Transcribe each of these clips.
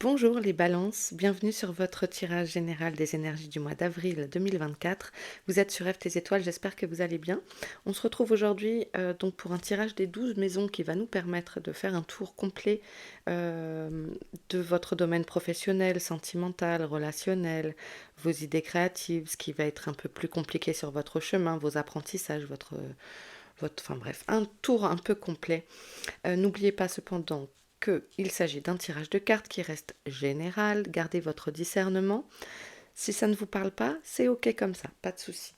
Bonjour les balances, bienvenue sur votre tirage général des énergies du mois d'avril 2024. Vous êtes sur FT Étoiles, j'espère que vous allez bien. On se retrouve aujourd'hui donc pour un tirage des 12 maisons qui va nous permettre de faire un tour complet de votre domaine professionnel, sentimental, relationnel, vos idées créatives, ce qui va être un peu plus compliqué sur votre chemin, vos apprentissages, enfin bref, un tour un peu complet. N'oubliez pas cependant qu'il s'agit d'un tirage de cartes qui reste général. Gardez votre discernement. Si ça ne vous parle pas, c'est ok comme ça, pas de souci.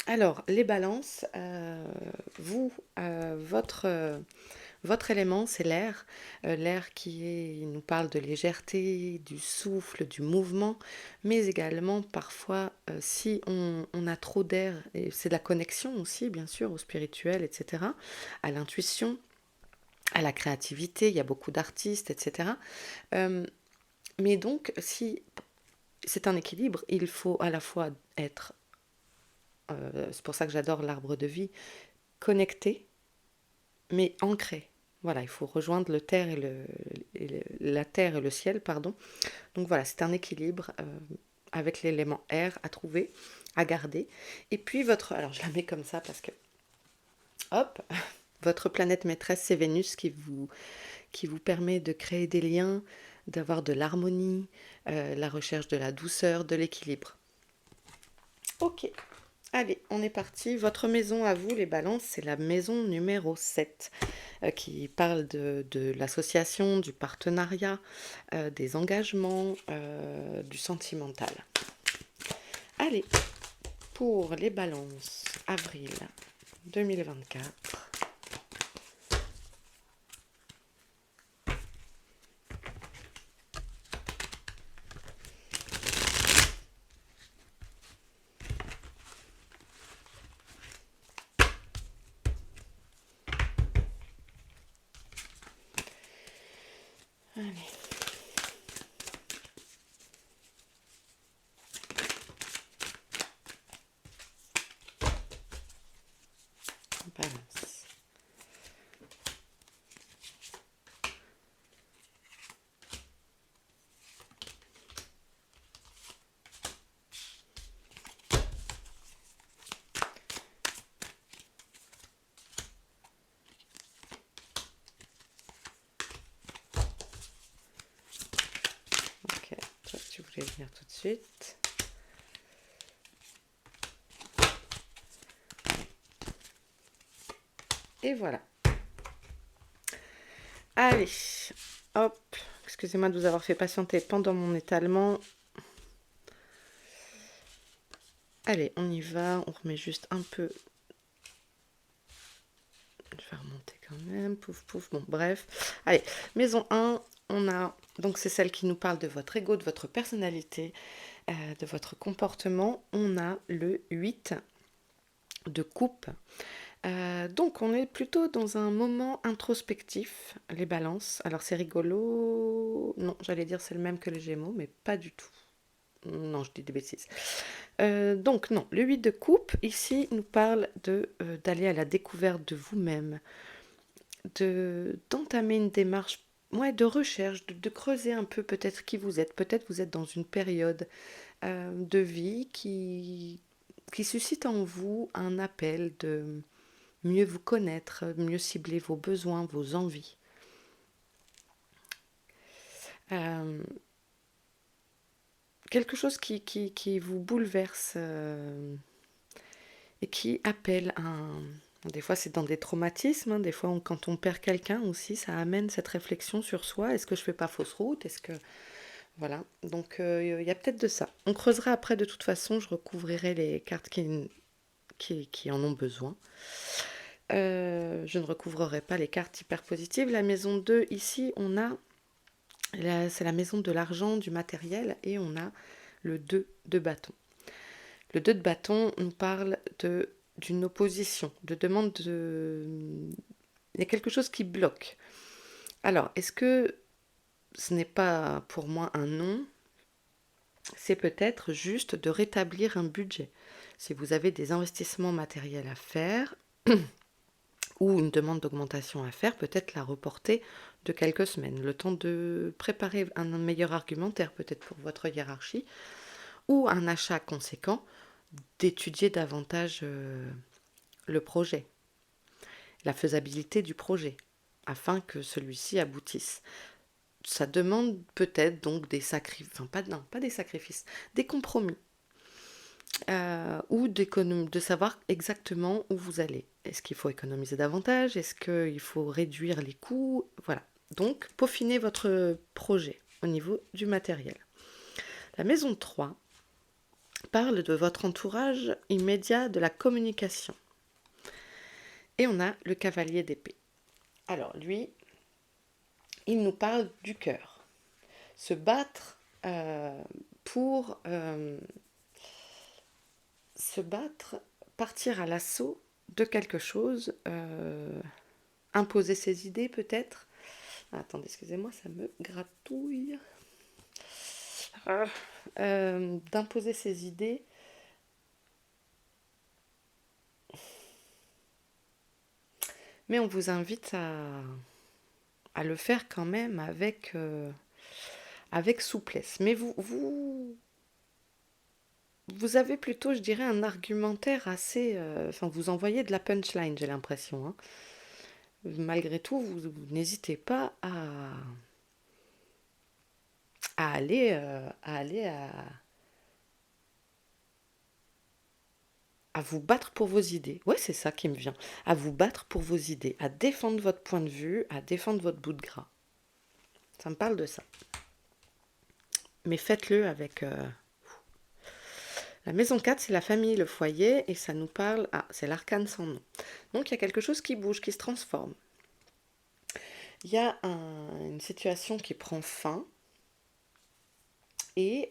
Alors, les balances, vous, votre élément, c'est l'air. L'air il nous parle de légèreté, du souffle, du mouvement, mais également parfois, si on a trop d'air, et c'est de la connexion aussi, bien sûr, au spirituel, etc., à l'intuition, à la créativité, il y a beaucoup d'artistes, etc. Euh, mais donc, si c'est un équilibre, il faut à la fois être, c'est pour ça que j'adore l'arbre de vie, connecté, mais ancré. Voilà, il faut rejoindre le terre la terre et le ciel, pardon. Donc voilà, c'est un équilibre avec l'élément air à trouver, à garder. Et puis alors je la mets comme ça parce que, hop, votre planète maîtresse, c'est Vénus qui vous permet de créer des liens, d'avoir de l'harmonie, la recherche de la douceur, de l'équilibre. Ok, allez, on est parti. Votre maison à vous, les balances, c'est la maison numéro 7, qui parle de l'association, du partenariat, des engagements, du sentimental. Allez, pour les balances, avril 2024. Allez, balance. Ok, toi tu voulais venir tout de suite. Et voilà. Allez, hop. Excusez-moi de vous avoir fait patienter pendant mon étalement. Allez, on y va. On remet juste un peu. Je vais remonter quand même. Pouf, pouf. Bon, bref. Allez, maison 1, on a. Donc, c'est celle qui nous parle de votre ego, de votre personnalité, de votre comportement. On a le 8 de coupe. Donc on est plutôt dans un moment introspectif, les balances. Alors c'est rigolo, non, j'allais dire c'est le même que les Gémeaux, mais pas du tout. Non, je dis des bêtises. Donc non, le 8 de coupe, ici, nous parle d'aller à la découverte de vous-même, d'entamer une démarche, ouais, de recherche, de creuser un peu peut-être qui vous êtes. Peut-être vous êtes dans une période de vie qui suscite en vous un appel de mieux vous connaître, mieux cibler vos besoins, vos envies. Euh, Quelque chose qui vous bouleverse et qui appelle un... Des fois, c'est dans des traumatismes. Hein. Des fois, quand on perd quelqu'un aussi, ça amène cette réflexion sur soi. Est-ce que je fais pas fausse route? Est-ce que... Voilà. Donc, y a peut-être de ça. On creusera après de toute façon. Je recouvrirai les cartes qui en ont besoin. Je ne recouvrerai pas les cartes hyper positives. La maison 2, ici, c'est la maison de l'argent, du matériel, et on a le 2 de bâton. Le 2 de bâton nous parle d'une opposition, de demande de... Il y a quelque chose qui bloque. Alors, est-ce que ce n'est pas pour moi un non? C'est peut-être juste de rétablir un budget. Si vous avez des investissements matériels à faire ou une demande d'augmentation à faire, peut-être la reporter de quelques semaines, le temps de préparer un meilleur argumentaire peut-être pour votre hiérarchie, ou un achat conséquent, d'étudier davantage le projet, la faisabilité du projet, afin que celui-ci aboutisse. Ça demande peut-être donc des sacrifices, enfin pas des sacrifices, des compromis, ou de savoir exactement où vous allez. Est-ce qu'il faut économiser davantage? Est-ce qu'il faut réduire les coûts? Voilà. Donc, peaufinez votre projet au niveau du matériel. La maison 3 parle de votre entourage immédiat, de la communication. Et on a le cavalier d'épée. Alors, lui, il nous parle du cœur. Se battre pour se battre, partir à l'assaut de quelque chose, imposer ses idées peut-être. Ah, attendez, excusez-moi, ça me gratouille. D'imposer ses idées. Mais on vous invite à le faire quand même avec souplesse. Mais vous avez plutôt, je dirais, un argumentaire assez... Enfin, vous envoyez de la punchline, j'ai l'impression. Hein. Malgré tout, vous n'hésitez pas à aller à vous battre pour vos idées. Ouais, c'est ça qui me vient. À vous battre pour vos idées, à défendre votre point de vue, à défendre votre bout de gras. Ça me parle de ça. Mais faites-le avec... La maison 4, c'est la famille, le foyer, et ça nous parle... Ah, c'est l'arcane sans nom. Donc il y a quelque chose qui bouge, qui se transforme. Il y a une situation qui prend fin, et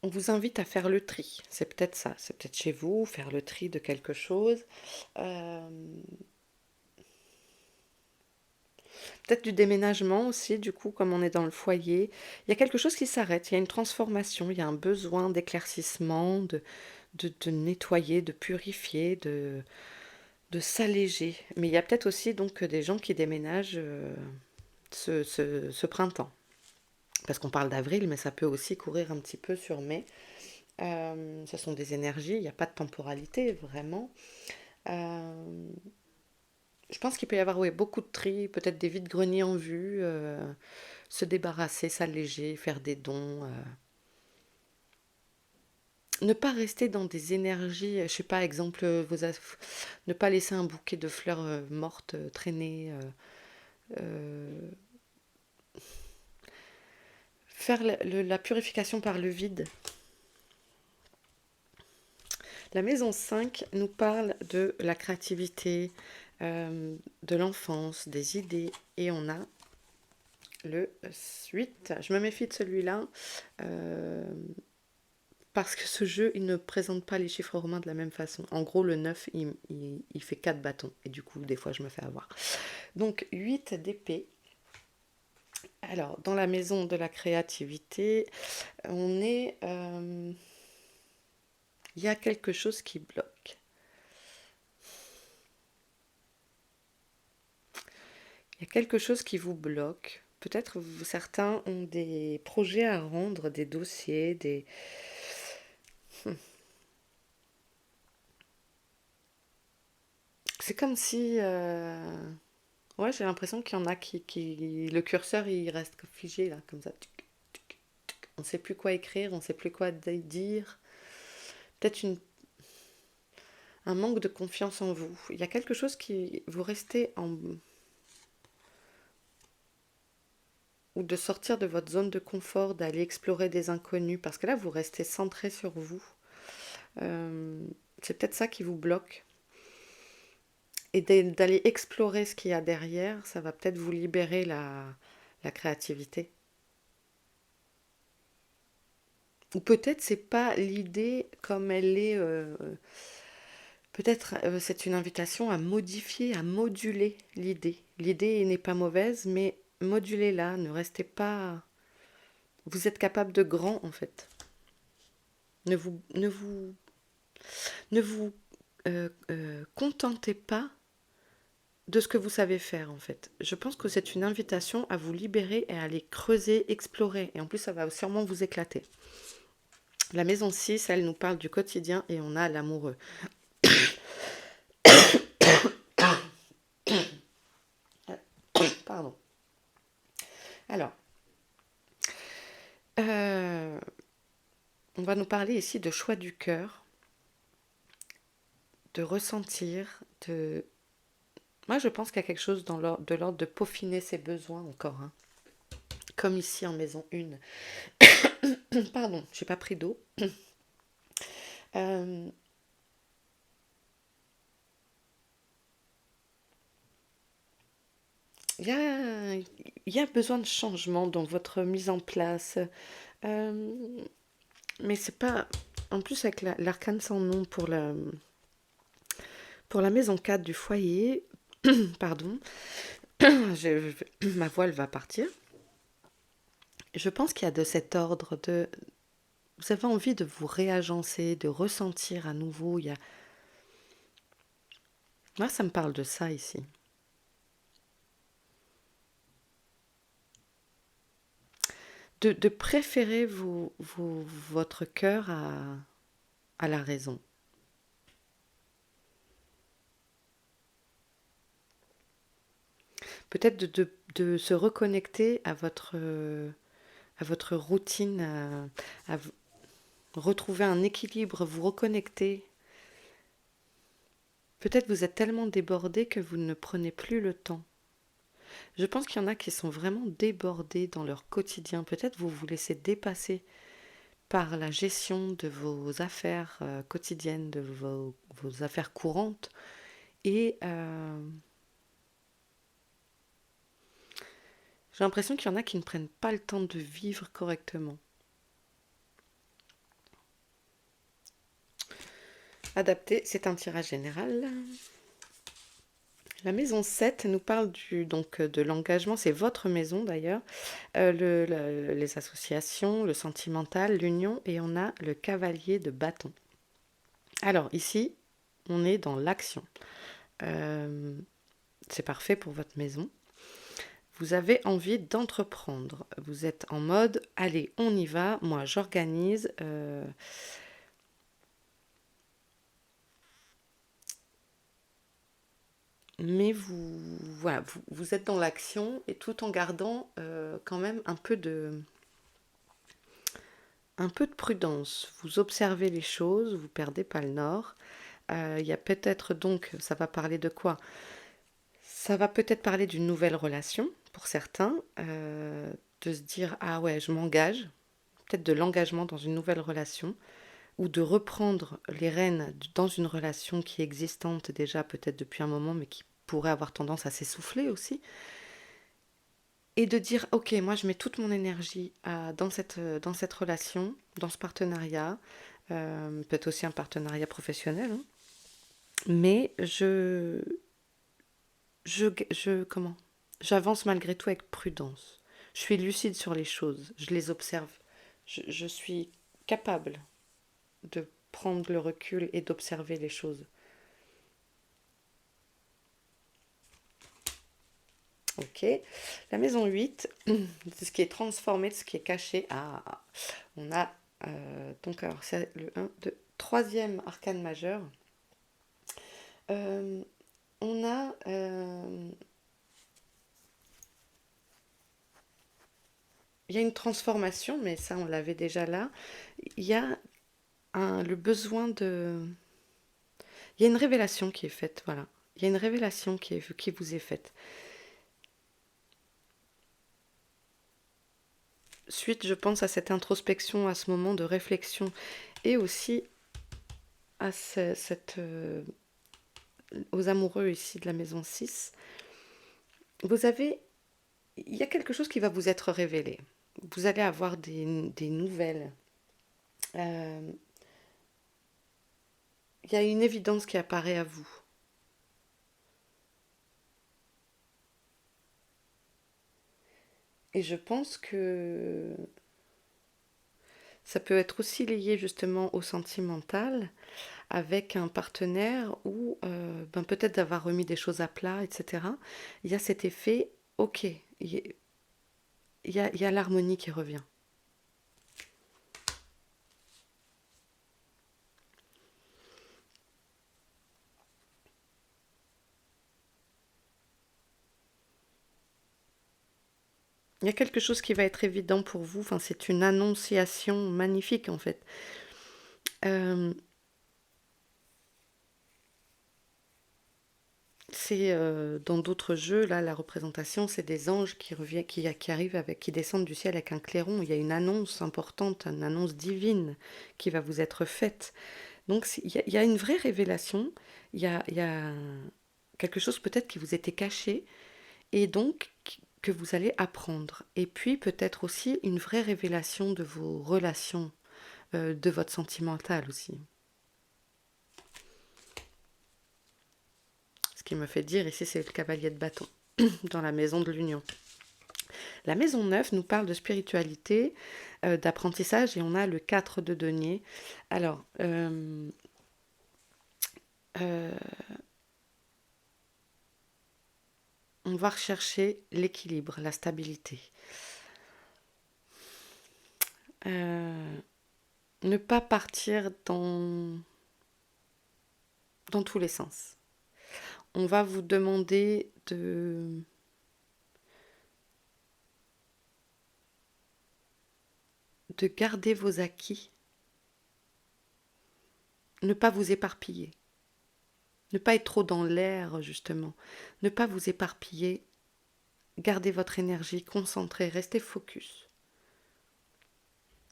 on vous invite à faire le tri. C'est peut-être ça, c'est peut-être chez vous, faire le tri de quelque chose. Peut-être du déménagement aussi, du coup, comme on est dans le foyer. Il y a quelque chose qui s'arrête, il y a une transformation, il y a un besoin d'éclaircissement, de nettoyer, de purifier, de s'alléger. Mais il y a peut-être aussi donc des gens qui déménagent ce printemps. Parce qu'on parle d'avril, mais ça peut aussi courir un petit peu sur mai. Ce sont des énergies, il n'y a pas de temporalité vraiment. Je pense qu'il peut y avoir beaucoup de tri, peut-être des vides-greniers en vue, se débarrasser, s'alléger, faire des dons. Ne pas rester dans des énergies, je sais pas, exemple, ne pas laisser un bouquet de fleurs mortes traîner. Euh, faire la purification par le vide. La maison 5 nous parle de la créativité, de l'enfance, des idées. Et on a le 8. Je me méfie de celui-là parce que ce jeu, il ne présente pas les chiffres romains de la même façon. En gros, le 9, il fait 4 bâtons. Et du coup, des fois, je me fais avoir. Donc, 8 d'épée. Alors, dans la maison de la créativité, on est... il y a quelque chose qui bloque. Il y a quelque chose qui vous bloque. Peut-être certains ont des projets à rendre, des dossiers, des... C'est comme si... Ouais, j'ai l'impression qu'il y en a qui... Le curseur, il reste figé, là, comme ça. On ne sait plus quoi écrire, on ne sait plus quoi dire. Peut-être un manque de confiance en vous. Il y a quelque chose qui... Vous restez en... Ou de sortir de votre zone de confort, d'aller explorer des inconnus, parce que là, vous restez centré sur vous. C'est peut-être ça qui vous bloque. Et d'aller explorer ce qu'il y a derrière, ça va peut-être vous libérer la créativité. Ou peut-être c'est pas l'idée comme elle est. Peut-être c'est une invitation à modifier, à moduler l'idée. L'idée n'est pas mauvaise, mais modulez-la, ne restez pas. Vous êtes capable de grand en fait. Ne vous contentez pas de ce que vous savez faire en fait. Je pense que c'est une invitation à vous libérer et à aller creuser, explorer. Et en plus, ça va sûrement vous éclater. La maison 6, elle nous parle du quotidien et on a l'amoureux. Pardon. Alors, euh, on va nous parler ici de choix du cœur, de ressentir, de... Moi, je pense qu'il y a quelque chose de l'ordre de peaufiner ses besoins encore, hein. Comme ici en maison 1. Pardon, j'ai pas pris d'eau. Euh, Il y a, il y a besoin de changement dans votre mise en place. Euh, mais c'est pas... En plus, avec l'arcane sans nom pour la maison 4 du foyer, pardon, ma voile va partir. Je pense qu'il y a de cet ordre de... Vous avez envie de vous réagencer, de ressentir à nouveau. Il y a... Moi, ça me parle de ça ici. De préférer votre cœur à la raison. Peut-être de se reconnecter à votre routine, retrouver un équilibre, vous reconnecter. Peut-être vous êtes tellement débordé que vous ne prenez plus le temps. Je pense qu'il y en a qui sont vraiment débordés dans leur quotidien. Peut-être vous vous laissez dépasser par la gestion de vos affaires quotidiennes, de vos affaires courantes. Et j'ai l'impression qu'il y en a qui ne prennent pas le temps de vivre correctement. Adapté, c'est un tirage général. La maison 7 nous parle de l'engagement, c'est votre maison d'ailleurs, les associations, le sentimental, l'union, et on a le cavalier de bâton. Alors ici, on est dans l'action. Euh, c'est parfait pour votre maison. Vous avez envie d'entreprendre. Vous êtes en mode, allez, on y va, moi j'organise. Mais voilà, vous êtes dans l'action et tout en gardant quand même un peu de prudence. Vous observez les choses, vous perdez pas le nord. Il y a peut-être donc, ça va parler de quoi? Ça va peut-être parler d'une nouvelle relation pour certains, de se dire ah ouais, je m'engage, peut-être de l'engagement dans une nouvelle relation, ou de reprendre les rênes dans une relation qui est existante déjà peut-être depuis un moment, mais qui pourrait avoir tendance à s'essouffler aussi, et de dire ok, moi je mets toute mon énergie dans cette relation, dans ce partenariat, peut-être aussi un partenariat professionnel, hein, mais comment? J'avance malgré tout avec prudence. Je suis lucide sur les choses, je les observe. Je suis capable de prendre le recul et d'observer les choses. Ok. La maison 8, c'est ce qui est transformé, ce qui est caché. Ah, on a donc, alors c'est le 1, 2, troisième arcane majeur. Euh, on a il y a une transformation, mais ça on l'avait déjà là. Il y a le besoin de... Il y a une révélation qui est faite, voilà. Il y a une révélation qui vous est faite. Suite, je pense, à cette introspection, à ce moment de réflexion, et aussi à aux amoureux ici de la maison 6. Vous avez... Il y a quelque chose qui va vous être révélé. Vous allez avoir des nouvelles. Euh, il y a une évidence qui apparaît à vous. Et je pense que ça peut être aussi lié justement au sentimental, avec un partenaire ou ben, peut-être d'avoir remis des choses à plat, etc. Il y a cet effet, ok, il y a l'harmonie qui revient. Il y a quelque chose qui va être évident pour vous, enfin, c'est une annonciation magnifique en fait. Euh, c'est dans d'autres jeux, là, la représentation, c'est des anges qui reviennent, qui arrivent avec, qui descendent du ciel avec un clairon. Il y a une annonce importante, une annonce divine qui va vous être faite. Donc il y a une vraie révélation, il y a quelque chose peut-être qui vous était caché et donc que vous allez apprendre. Et puis peut-être aussi une vraie révélation de vos relations, de votre sentimental aussi. Ce qui me fait dire ici, c'est le cavalier de bâton dans la maison de l'union. La maison 9 nous parle de spiritualité, d'apprentissage et on a le 4 de denier. Alors, euh, on va rechercher l'équilibre, la stabilité. Euh, ne pas partir dans tous les sens. On va vous demander de garder vos acquis, ne pas vous éparpiller, ne pas être trop dans l'air justement, ne pas vous éparpiller, gardez votre énergie, concentrez, restez focus.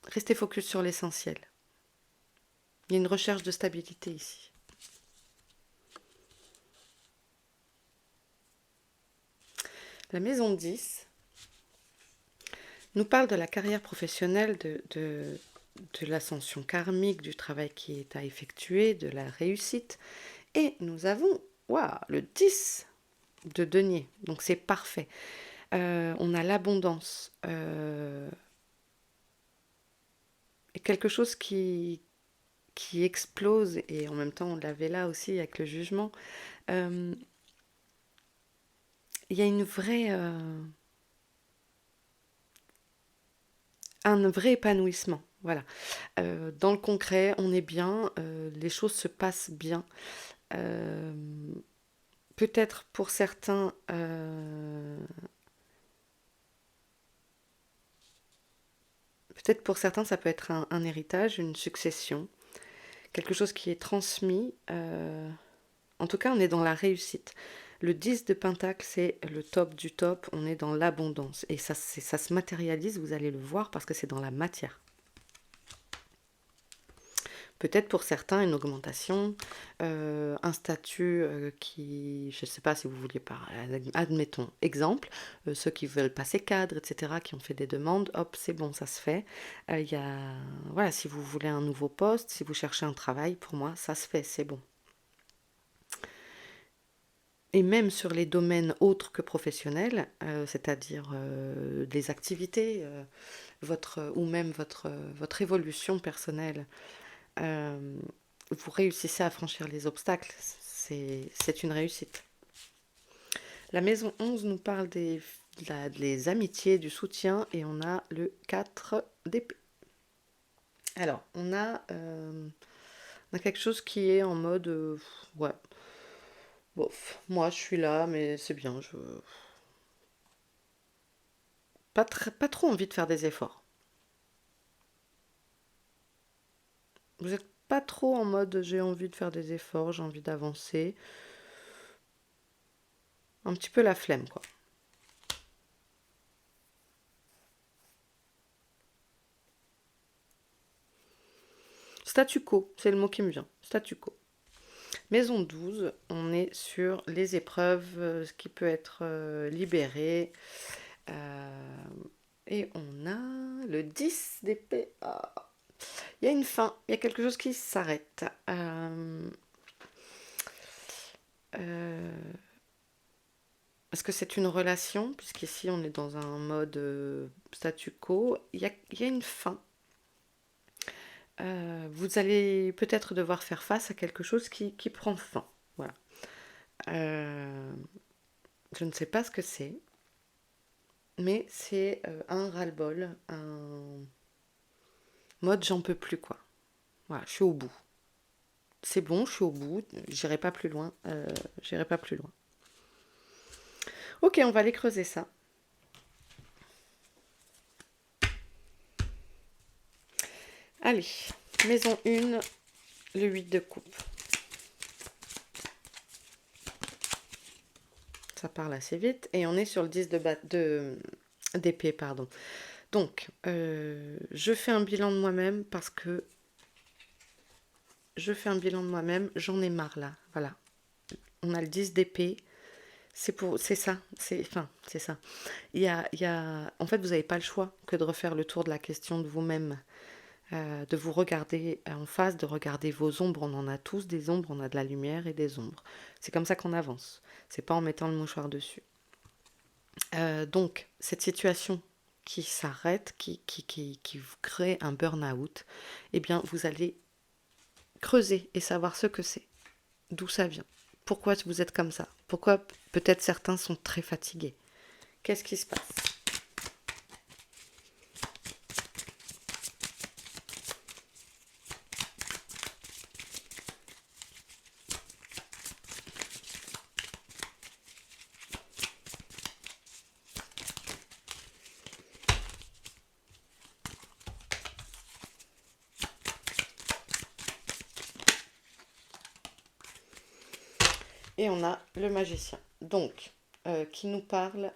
Restez focus sur l'essentiel. Il y a une recherche de stabilité ici. La maison 10 nous parle de la carrière professionnelle, de l'ascension karmique, du travail qui est à effectuer, de la réussite. Et nous avons le 10 de denier, donc c'est parfait. On a l'abondance. Et quelque chose qui explose, et en même temps on l'avait là aussi avec le jugement. Il y a un vrai épanouissement. Voilà. Dans le concret, on est bien, les choses se passent bien. Euh, Peut-être pour certains, ça peut être un héritage, une succession, quelque chose qui est transmis. En tout cas, on est dans la réussite. Le 10 de Pentacle, c'est le top du top, on est dans l'abondance. Et ça se matérialise, vous allez le voir, parce que c'est dans la matière. Peut-être pour certains une augmentation, un statut qui, je ne sais pas si vous vouliez pas, admettons, exemple, ceux qui veulent passer cadre, etc., qui ont fait des demandes, hop, c'est bon, ça se fait. Il y a, voilà, si vous voulez un nouveau poste, si vous cherchez un travail, pour moi, ça se fait, c'est bon. Et même sur les domaines autres que professionnels, c'est-à-dire des activités, ou même votre évolution personnelle, euh, vous réussissez à franchir les obstacles, c'est une réussite. La maison 11 nous parle des amitiés, du soutien, et on a le 4 d'épée. Alors, on a quelque chose qui est en mode, ouais, bof, moi je suis là, mais c'est bien, pas trop envie de faire des efforts. Vous n'êtes pas trop en mode j'ai envie de faire des efforts, j'ai envie d'avancer. Un petit peu la flemme, quoi. Statu quo, c'est le mot qui me vient. Statu quo. Maison 12, on est sur les épreuves, ce qui peut être libéré. Euh, et on a le 10 d'épée. Ah. Il y a une fin, il y a quelque chose qui s'arrête. Euh, Est-ce que c'est une relation, puisqu'ici on est dans un mode statu quo, il y a une fin. vous allez peut-être devoir faire face à quelque chose qui prend fin. Voilà. Euh, je ne sais pas ce que c'est, mais c'est un ras-le-bol, un mode j'en peux plus quoi. Voilà, je suis au bout. C'est bon, je suis au bout, j'irai pas plus loin. J'irai pas plus loin. Ok, on va aller creuser ça. Allez, maison 1, le 8 de coupe. Ça parle assez vite. Et on est sur le 10 d'épée, pardon. Donc, je fais un bilan de moi-même parce que j'en ai marre là. Voilà. On a le 10 d'épée. C'est ça. C'est ça. En fait, vous n'avez pas le choix que de refaire le tour de la question de vous-même. De vous regarder en face, de regarder vos ombres. On en a tous des ombres, on a de la lumière et des ombres. C'est comme ça qu'on avance. C'est pas en mettant le mouchoir dessus. Donc, cette situation qui s'arrête, qui vous crée un burn-out, eh bien, vous allez creuser et savoir ce que c'est, d'où ça vient, pourquoi vous êtes comme ça, pourquoi peut-être certains sont très fatigués. Qu'est-ce qui se passe? Et on a le magicien, donc, qui nous parle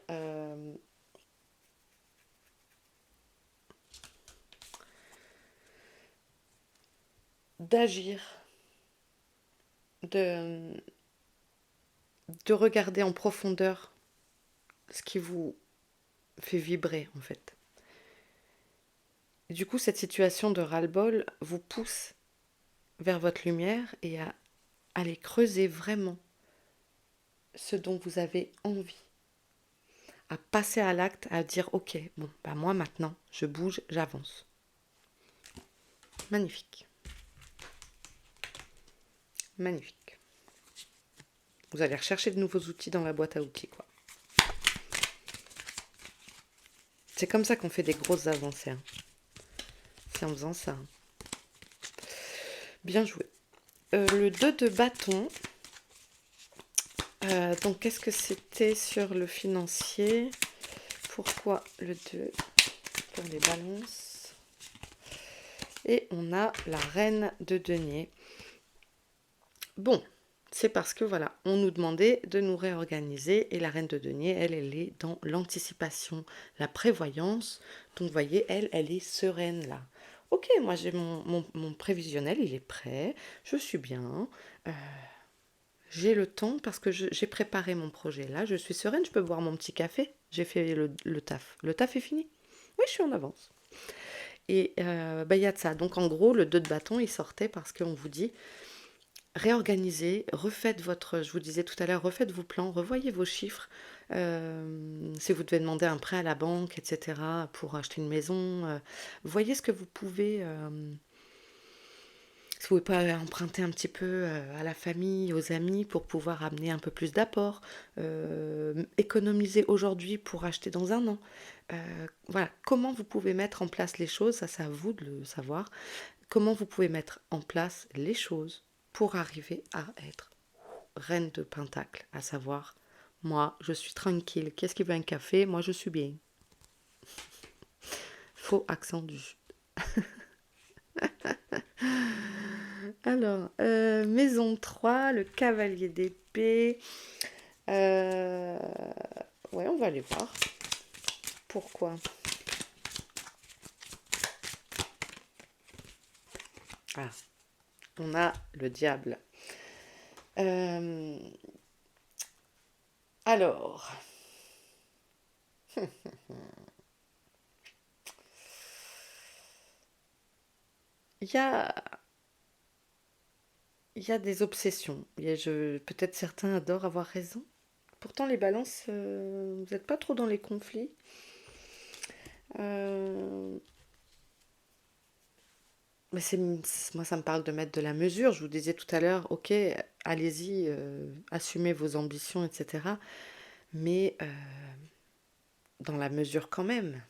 d'agir, de, de regarder en profondeur ce qui vous fait vibrer en fait. Et du coup, cette situation de ras-le-bol vous pousse vers votre lumière et à aller creuser vraiment ce dont vous avez envie, à passer à l'acte, à dire ok, bon, bah moi maintenant, je bouge, j'avance. Magnifique. Magnifique. Vous allez rechercher de nouveaux outils dans la boîte à outils, quoi. C'est comme ça qu'on fait des grosses avancées. Hein. C'est en faisant ça. Hein. Bien joué. Le 2 de bâton. Donc, qu'est-ce que c'était sur le financier? Pourquoi le 2 pour les balances? Et on a la reine de denier. Bon, c'est parce que voilà, on nous demandait de nous réorganiser et la reine de denier, elle est dans l'anticipation, la prévoyance. Donc, vous voyez, elle est sereine là. Ok, moi j'ai mon prévisionnel, il est prêt, je suis bien, j'ai le temps parce que j'ai préparé mon projet là, je suis sereine, je peux boire mon petit café, j'ai fait le taf. Le taf est fini. Oui, je suis en avance. Et bah, y a de ça. Donc en gros, le 2 de bâton, il sortait parce qu'on vous dit, réorganisez, refaites je vous disais tout à l'heure, refaites vos plans, revoyez vos chiffres. Si vous devez demander un prêt à la banque, etc., pour acheter une maison, voyez ce que vous pouvez, si vous pouvez pas emprunter un petit peu à la famille, aux amis, pour pouvoir amener un peu plus d'apport, économiser aujourd'hui pour acheter dans un an. Voilà, comment vous pouvez mettre en place les choses, ça c'est à vous de le savoir, comment vous pouvez mettre en place les choses pour arriver à être reine de Pentacle, à savoir, moi, je suis tranquille. Qu'est-ce qui veut un café? Moi, je suis bien. Faux accent du Sud. Alors, maison 3, le cavalier d'épée. Euh, Ouais, on va aller voir. Pourquoi? Ah, on a le diable. Euh, alors, il y a Il y a des obsessions. Peut-être certains adorent avoir raison. Pourtant, les balances, vous n'êtes pas trop dans les conflits. Euh, Mais moi, ça me parle de mettre de la mesure. Je vous disais tout à l'heure, ok, allez-y, assumez vos ambitions, etc. Mais dans la mesure quand même.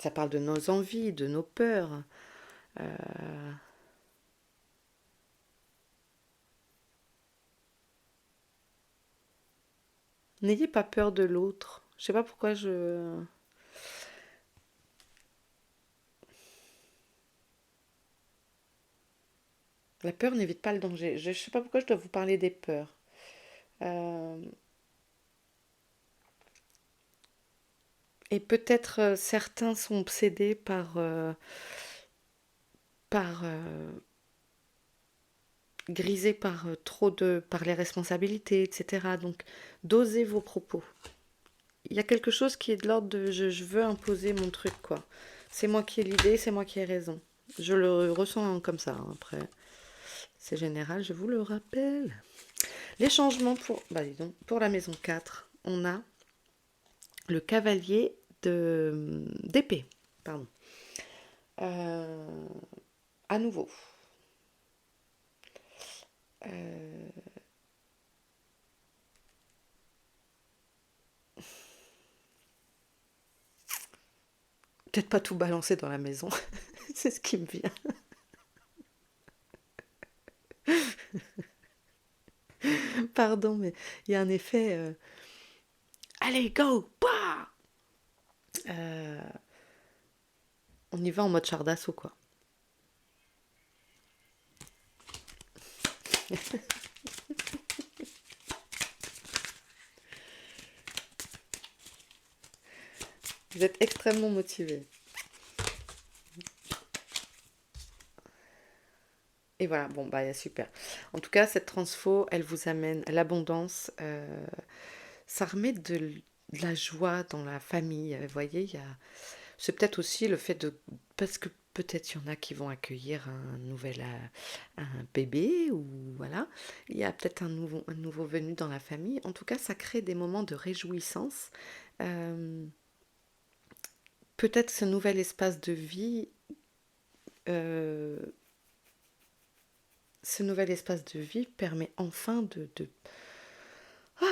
Ça parle de nos envies, de nos peurs. Euh, N'ayez pas peur de l'autre. Je sais pas pourquoi je... La peur n'évite pas le danger. Je sais pas pourquoi je dois vous parler des peurs. Euh, Et peut-être certains sont obsédés par grisés par par les responsabilités, etc. Donc, dosez vos propos. Il y a quelque chose qui est de l'ordre de je veux imposer mon truc, quoi. C'est moi qui ai l'idée, c'est moi qui ai raison. Je le ressens comme ça, hein. Après, c'est général, je vous le rappelle. Les changements bah, dis donc, pour la maison 4, on a le cavalier d'épée. Pardon. Euh, à nouveau. Euh, Peut-être pas tout balancer dans la maison. C'est ce qui me vient. Pardon, mais il y a un effet. Allez, go! Bah Euh, on y va en mode char d'assaut, quoi. Vous êtes extrêmement motivé. Et voilà, bon, bah, super. En tout cas, cette transfo, elle vous amène à l'abondance. Ça remet de la joie dans la famille. Vous voyez, c'est peut-être aussi le fait de... Parce que peut-être il y en a qui vont accueillir un bébé, ou voilà. Il y a peut-être un nouveau venu dans la famille. En tout cas, ça crée des moments de réjouissance. Euh, Peut-être ce nouvel espace de vie... euh, Ce nouvel espace de vie permet enfin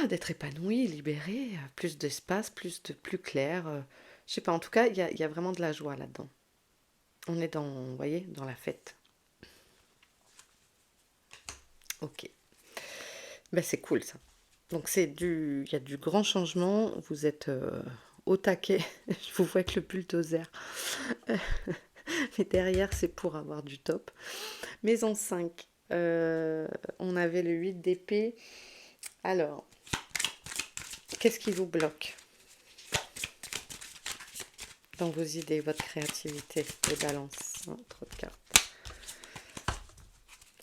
d'être épanoui, libéré, plus d'espace, plus clair. Je sais pas, en tout cas, il y a vraiment de la joie là-dedans. On est dans, vous voyez, dans la fête. Ok. Ben c'est cool ça. Donc il y a du grand changement. Vous êtes au taquet. Je vous vois avec le bulldozer. Mais derrière, c'est pour avoir du top. Maison 5. On avait le 8 d'épée. Alors, qu'est-ce qui vous bloque dans vos idées, votre créativité, les balances? Oh, trop de cartes.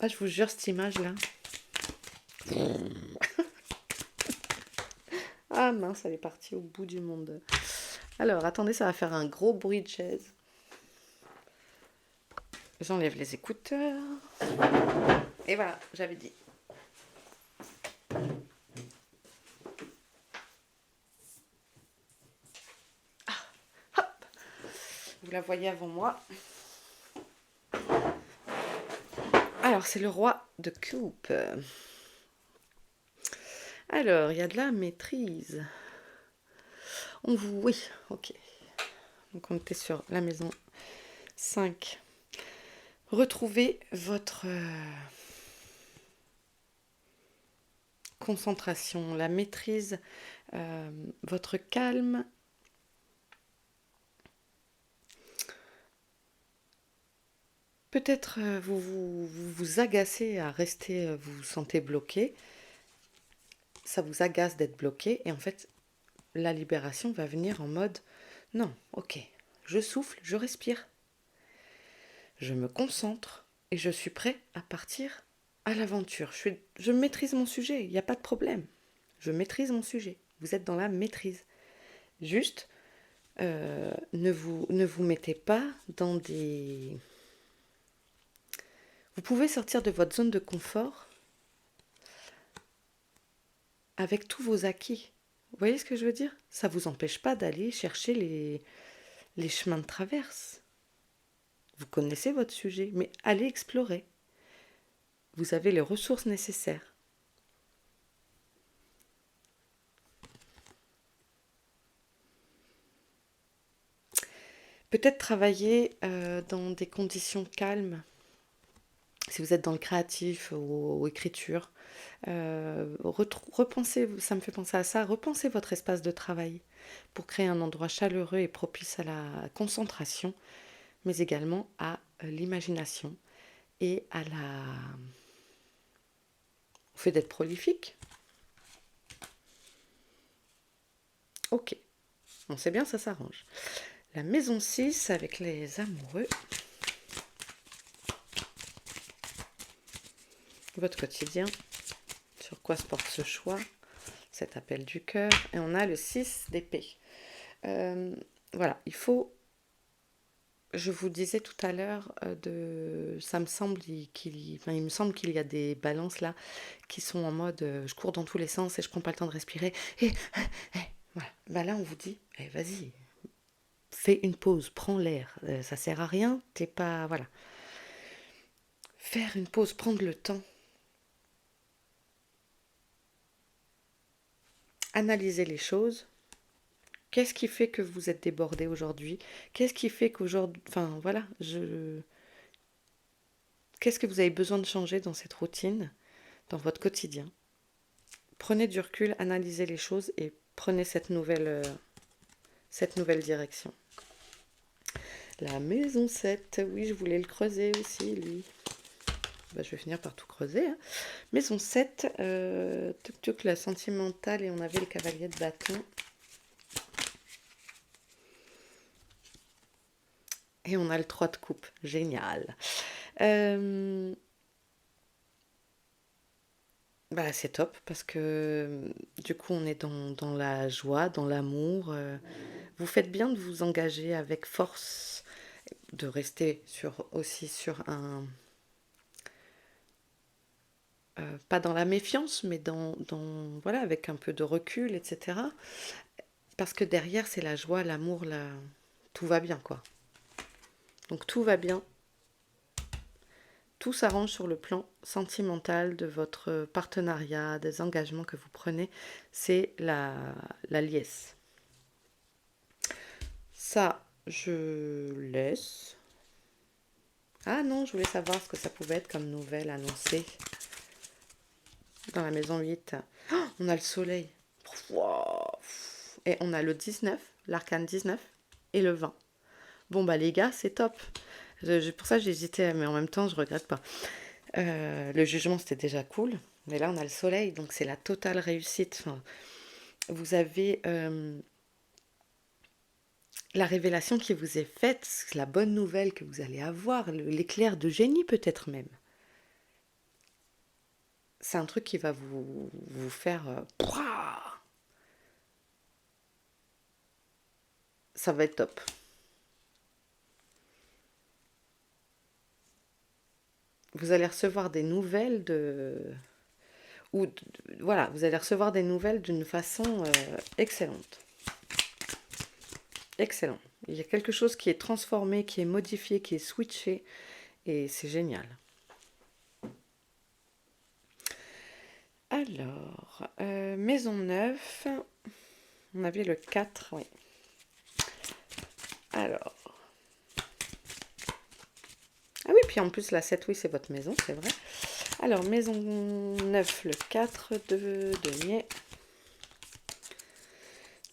Ah, je vous jure, cette image-là. Ah mince, elle est partie au bout du monde. Alors, attendez, ça va faire un gros bruit de chaise. J'enlève les écouteurs. Et voilà, j'avais dit. Hop, vous la voyez avant moi. Alors, c'est le roi de coupe. Alors, il y a de la maîtrise. Oui, ok. Donc, on était sur la maison 5. Retrouvez votre concentration, la maîtrise, votre calme. Peut-être vous agacez à rester, vous vous sentez bloqué. Ça vous agace d'être bloqué. Et en fait, la libération va venir en mode, non, ok, je souffle, je respire. Je me concentre et je suis prêt à partir à l'aventure. Je maîtrise mon sujet, il n'y a pas de problème. Je maîtrise mon sujet. Vous êtes dans la maîtrise. Juste, ne vous mettez pas dans des... Vous pouvez sortir de votre zone de confort avec tous vos acquis. Vous voyez ce que je veux dire? Ça ne vous empêche pas d'aller chercher les chemins de traverse. Vous connaissez votre sujet, mais allez explorer. Vous avez les ressources nécessaires. Peut-être travailler dans des conditions calmes, si vous êtes dans le créatif ou écriture. Repensez, ça me fait penser à ça, repensez votre espace de travail pour créer un endroit chaleureux et propice à la concentration, mais également à l'imagination et au fait d'être prolifique. Ok, on sait bien, ça s'arrange. La maison 6 avec les amoureux. Votre quotidien. Sur quoi se porte ce choix? Cet appel du cœur. Et on a le 6 d'épée. Voilà, il faut... Je vous disais tout à l'heure, ça me semble il me semble qu'il y a des balances là qui sont en mode je cours dans tous les sens et je prends pas le temps de respirer. Et voilà. Bah là on vous dit, vas-y, fais une pause, prends l'air. Ça sert à rien, t'es pas voilà. Faire une pause, prendre le temps, analyser les choses. Qu'est-ce qui fait que vous êtes débordé aujourd'hui? Qu'est-ce qui fait qu'aujourd'hui, enfin voilà, qu'est-ce que vous avez besoin de changer dans cette routine, dans votre quotidien? Prenez du recul, analysez les choses et prenez cette nouvelle direction. La maison 7, oui, je voulais le creuser aussi, lui. Bah, je vais finir par tout creuser. Hein. Maison 7, tuk-tuk, la sentimentale, et on avait le cavalier de bâton. Et on a le 3 de coupe, génial. Bah, c'est top parce que du coup on est dans la joie, dans l'amour. Vous faites bien de vous engager avec force, de rester aussi sur un... pas dans la méfiance, mais voilà, avec un peu de recul, etc. Parce que derrière c'est la joie, l'amour, tout va bien quoi. Donc tout va bien. Tout s'arrange sur le plan sentimental de votre partenariat, des engagements que vous prenez. C'est la liesse. Ça, je laisse. Ah non, je voulais savoir ce que ça pouvait être comme nouvelle annoncée dans la maison 8. Oh, on a le soleil. Wow. Et on a le 19, l'arcane 19 et le 20. Bon bah les gars, c'est top. Pour ça j'hésitais, mais en même temps je regrette pas. Le jugement c'était déjà cool, mais là on a le soleil, donc c'est la totale réussite. Enfin, vous avez la révélation qui vous est faite, la bonne nouvelle que vous allez avoir, l'éclair de génie peut-être même. C'est un truc qui va vous faire... ça va être top. Vous allez recevoir des nouvelles voilà, vous allez recevoir des nouvelles d'une façon excellente. Excellent. Il y a quelque chose qui est transformé, qui est modifié, qui est switché, et c'est génial. Alors, maison 9, on avait le 4, oui. Alors. Ah oui, puis en plus la 7, oui, c'est votre maison, c'est vrai. Alors, maison 9, le 4 de denier.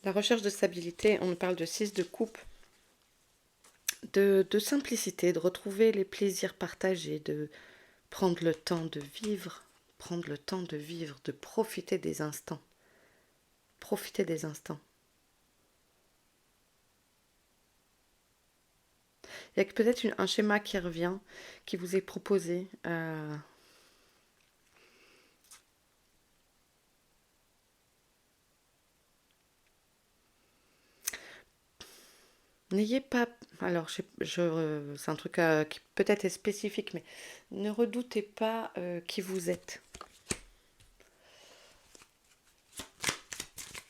La recherche de stabilité, on parle de 6 de coupe, de simplicité, de retrouver les plaisirs partagés, de prendre le temps de vivre, de profiter des instants. Profiter des instants. Il y a peut-être un schéma qui revient, qui vous est proposé. N'ayez pas... Alors, c'est un truc qui peut-être est spécifique, mais ne redoutez pas qui vous êtes.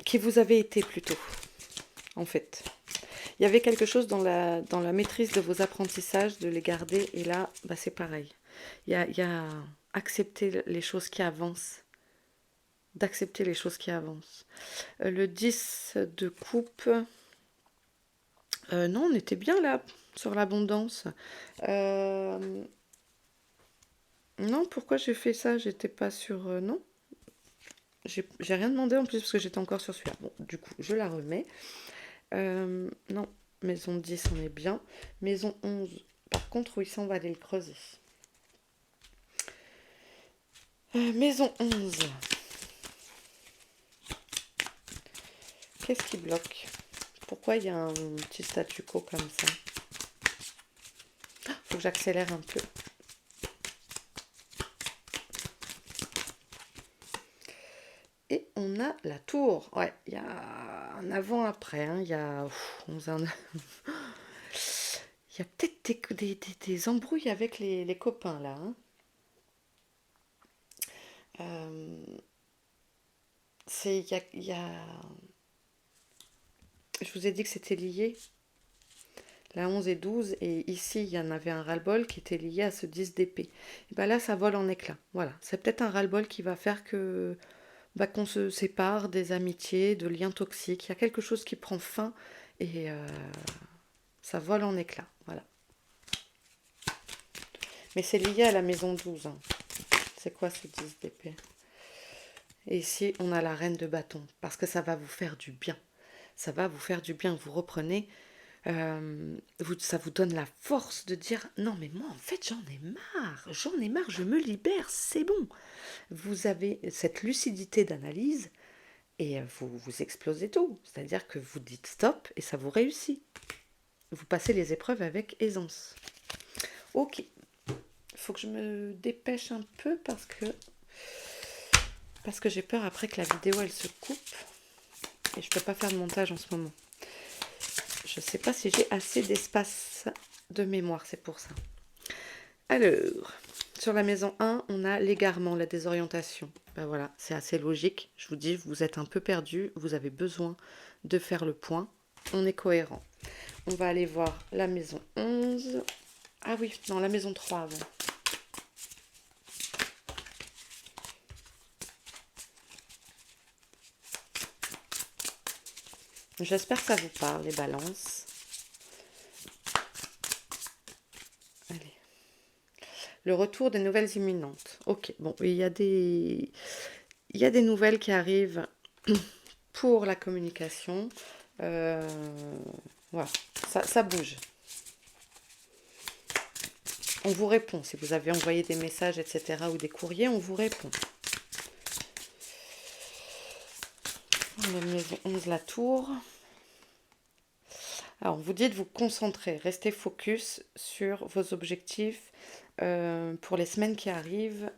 Qui vous avez été plutôt, en fait. Il y avait quelque chose dans la maîtrise de vos apprentissages, de les garder, et là, bah, c'est pareil. Il y a accepter les choses qui avancent, d'accepter les choses qui avancent. Le 10 de coupe, non, on était bien là, sur l'abondance. Euh, non, pourquoi j'ai fait ça? J'étais pas sur... non, j'ai rien demandé en plus parce que j'étais encore sur celui-là. Bon, du coup, je la remets. Non, maison 10, on est bien. Maison 11, par contre, oui, ça, on va aller le creuser. Maison 11. Qu'est-ce qui bloque? Pourquoi il y a un petit statu quo comme ça? Faut que j'accélère un peu. Et on a la tour. Ouais, il y a un avant-après. Hein. Il y a... Il y a peut-être des embrouilles avec les copains là. Hein. C'est... il y a... Je vous ai dit que c'était lié. La 11 et 12. Et ici, il y en avait un ras-le-bol qui était lié à ce 10 d'épée. Et ben là, ça vole en éclats. Voilà. C'est peut-être un ras-le-bol qui va faire que... Bah, qu'on se sépare des amitiés, de liens toxiques. Il y a quelque chose qui prend fin et ça vole en éclats. Voilà. Mais c'est lié à la maison 12. Hein. C'est quoi ce 10 d'épée? Et ici, on a la reine de bâton. Parce que ça va vous faire du bien. Ça va vous faire du bien. Vous reprenez. Ça vous donne la force de dire non mais moi en fait j'en ai marre, je me libère, c'est bon. Vous avez cette lucidité d'analyse et vous explosez tout. C'est-à-dire que vous dites stop et ça vous réussit. Vous passez les épreuves avec aisance. Ok, il faut que je me dépêche un peu parce que j'ai peur après que la vidéo elle se coupe et je peux pas faire de montage en ce moment. Je sais pas si j'ai assez d'espace de mémoire, c'est pour ça. Alors, sur la maison 1, on a l'égarement, la désorientation. Ben voilà, c'est assez logique. Je vous dis, vous êtes un peu perdu, vous avez besoin de faire le point. On est cohérent. On va aller voir la maison 11. Ah oui, non, la maison 3 avant. J'espère que ça vous parle, les balances. Allez. Le retour des nouvelles imminentes. Ok, bon, il y a des nouvelles qui arrivent pour la communication. Voilà, ça bouge. On vous répond. Si vous avez envoyé des messages, etc., ou des courriers, on vous répond. La maison 11, la tour. Alors, on vous dit de vous concentrer, restez focus sur vos objectifs pour les semaines qui arrivent.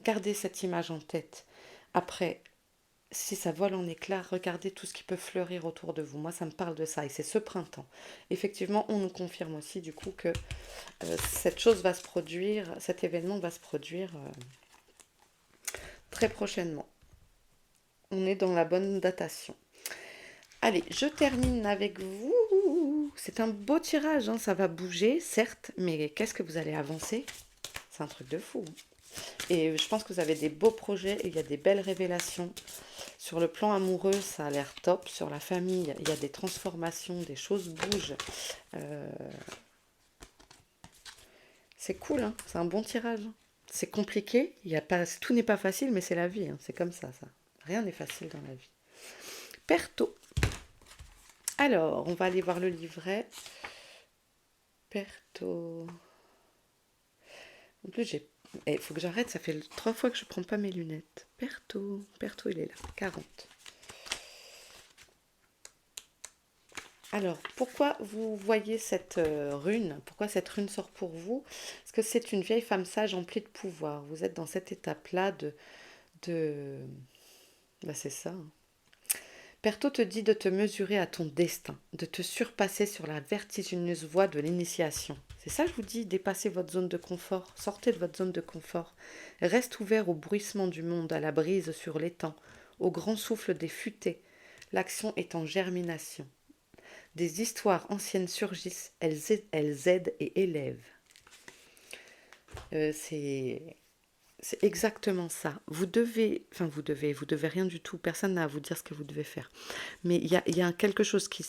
Gardez cette image en tête. Après, si ça vole en éclats, regardez tout ce qui peut fleurir autour de vous. Moi, ça me parle de ça et c'est ce printemps. Effectivement, on nous confirme aussi du coup que cette chose va se produire, cet événement va se produire très prochainement. On est dans la bonne datation. Allez, je termine avec vous. C'est un beau tirage, hein, ça va bouger, certes, mais qu'est-ce que vous allez avancer? C'est un truc de fou. Et je pense que vous avez des beaux projets et il y a des belles révélations. Sur le plan amoureux, ça a l'air top. Sur la famille, il y a des transformations, des choses bougent. C'est cool, hein, c'est un bon tirage. C'est compliqué, il y a pas, tout n'est pas facile, mais c'est la vie, hein, c'est comme ça. Rien n'est facile dans la vie. Perto. Alors, on va aller voir le livret. Perto. En plus, il faut que j'arrête, ça fait 3 fois que je prends pas mes lunettes. Perto, il est là, 40. Alors, pourquoi vous voyez cette rune? Pourquoi cette rune sort pour vous? Parce que c'est une vieille femme sage emplie de pouvoir. Vous êtes dans cette étape-là de... Bah, c'est ça. Hein. Perto te dit de te mesurer à ton destin, de te surpasser sur la vertigineuse voie de l'initiation. C'est ça, je vous dis, dépassez votre zone de confort, sortez de votre zone de confort. Reste ouvert au bruissement du monde, à la brise sur l'étang. au grand souffle des futaies. L'action est en germination. Des histoires anciennes surgissent, elles aident et élèvent. C'est exactement ça. Vous devez rien du tout. Personne n'a à vous dire ce que vous devez faire. Mais il y a quelque chose qui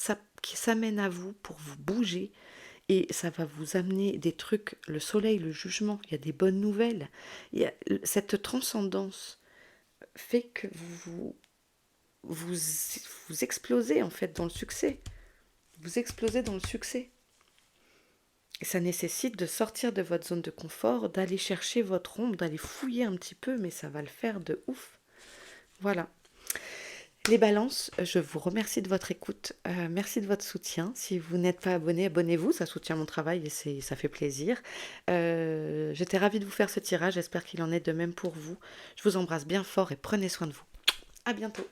s'amène à vous pour vous bouger et ça va vous amener des trucs, le soleil, le jugement, il y a des bonnes nouvelles. Cette transcendance fait que vous, vous explosez en fait dans le succès. Vous explosez dans le succès. Et ça nécessite de sortir de votre zone de confort, d'aller chercher votre ombre, d'aller fouiller un petit peu, mais ça va le faire de ouf. Voilà. Les balances, je vous remercie de votre écoute. Merci de votre soutien. Si vous n'êtes pas abonné, abonnez-vous. Ça soutient mon travail et ça fait plaisir. J'étais ravie de vous faire ce tirage. J'espère qu'il en est de même pour vous. Je vous embrasse bien fort et prenez soin de vous. À bientôt.